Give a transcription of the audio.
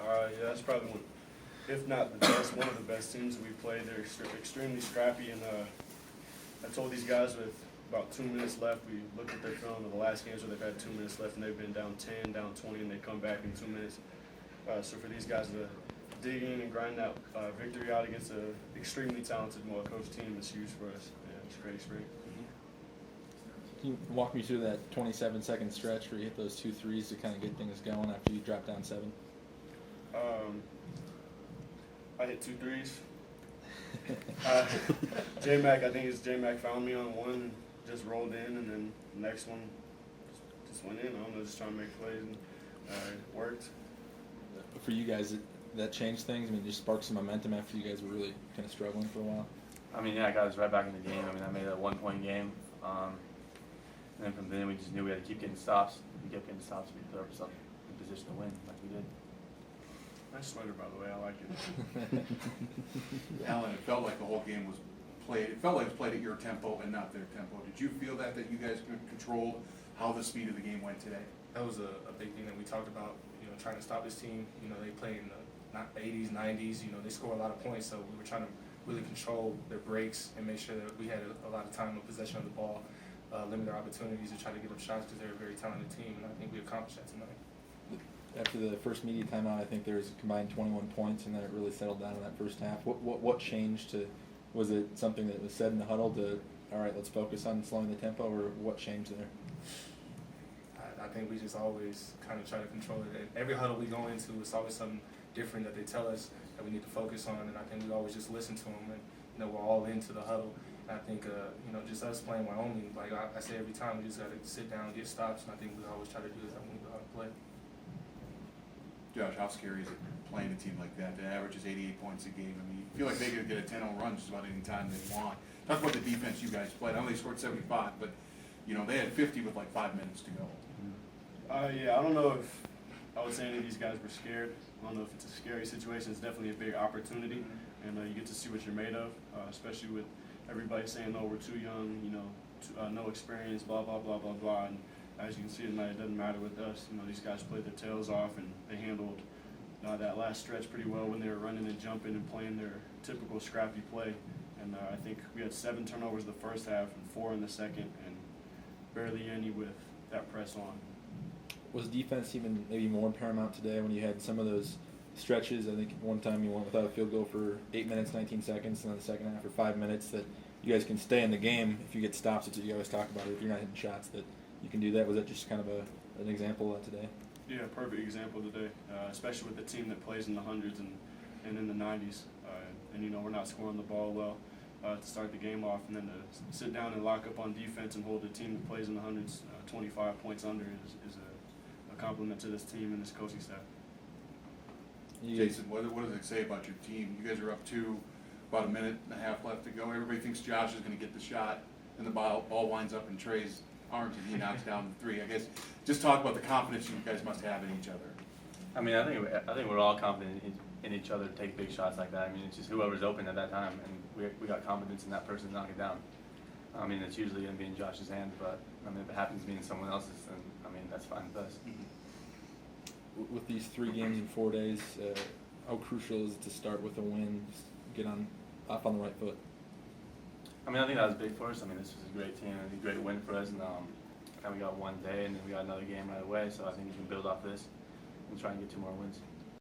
Yeah, that's probably one, if not the best, one of the best teams that we played. They're extremely scrappy, and I told these guys with about 2 minutes left, we looked at their film of the last games where they've had 2 minutes left, and they've been down 10, down 20, and they come back in 2 minutes. So for these guys to dig in and grind that victory out against an extremely talented, well-coached team is huge for us. Yeah, it's a great experience. Can you walk me through that 27-second stretch where you hit those 2 threes to kind of get things going after you dropped down 7? I hit 2 threes. J-Mac, I think it's J-Mac found me on one and just rolled in, and then the next one just went in. I don't know, just trying to make plays, and it worked. For you guys, that changed things? I mean, it just sparked some momentum after you guys were really kind of struggling for a while? I mean, yeah, I got us right back in the game. I mean, I made a 1-point game. And then from then, we just knew we had to keep getting stops. If we kept getting stops, we put ourselves in position to win, like we did. Nice sweater, by the way. I like it. Alan, it felt like the whole game was played. It felt like it was played at your tempo and not their tempo. Did you feel that you guys controlled how the speed of the game went today? That was a big thing that we talked about. You know, trying to stop this team. You know, they play in the 80s, 90s. You know, they score a lot of points. So we were trying to really control their breaks and make sure that we had a lot of time of possession of the ball, limit their opportunities to try to get them shots because they're a very talented team, and I think we accomplished that tonight. After the first media timeout, I think there was a combined 21 points, and then it really settled down in that first half. What changed to? Was it something that was said in the huddle to, all right, let's focus on slowing the tempo, or what changed there? I think we just always kind of try to control it. And every huddle we go into, it's always something different that they tell us that we need to focus on, and I think we always just listen to them, and you know, we're all into the huddle. And I think you know, just us playing Wyoming, like I say every time, we just got to sit down and get stops, and I think we always try to do that when we go out and play. Josh, how scary is it playing a team like that that averages 88 points a game? I mean, you feel like they could get a 10-0 run just about any time they want. Talk about the defense you guys played. I know they scored 75, but you know, they had 50 with like 5 minutes to go. Yeah, I don't know if I would say any of these guys were scared. I don't know if it's a scary situation. It's definitely a big opportunity, and you get to see what you're made of, especially with everybody saying, "No, we're too young," you know, no experience, blah blah blah blah blah. And as you can see tonight, it doesn't matter with us. You know, these guys played their tails off, and they handled that last stretch pretty well when they were running and jumping and playing their typical scrappy play. And I think we had 7 turnovers the first half and 4 in the second, and barely any with that press on. Was defense even maybe more paramount today when you had some of those stretches? I think one time you went without a field goal for 8 minutes, 19 seconds, and then the second half for 5 minutes. That you guys can stay in the game if you get stops. That's what you always talk about. If you're not hitting shots, that you can do that. Was that just kind of an example of today? Yeah, perfect example today, especially with the team that plays in the hundreds and in the 90s. And you know, we're not scoring the ball well to start the game off, and then to sit down and lock up on defense and hold the team that plays in the hundreds 25 points under is a compliment to this team and this coaching staff. Jason, what does it say about your team? You guys are up 2, about a minute and a half left to go. Everybody thinks Josh is going to get the shot, and the ball winds up in Trey's arms and he knocks down the 3. I guess just talk about the confidence you guys must have in each other. I mean, I think we're all confident in each other to take big shots like that. I mean, it's just whoever's open at that time, and we got confidence in that person to knock it down. I mean, it's usually going to be in Josh's hands, but I mean, if it happens to be in someone else's, then I mean, that's fine with us. With these 3 games in 4 days, how crucial is it to start with a win, just get off on the right foot? I mean, I think that was big for us. I mean, this was a great team and a great win for us, and we got one day, and then we got another game right away. So I think we can build off this and try and get 2 more wins.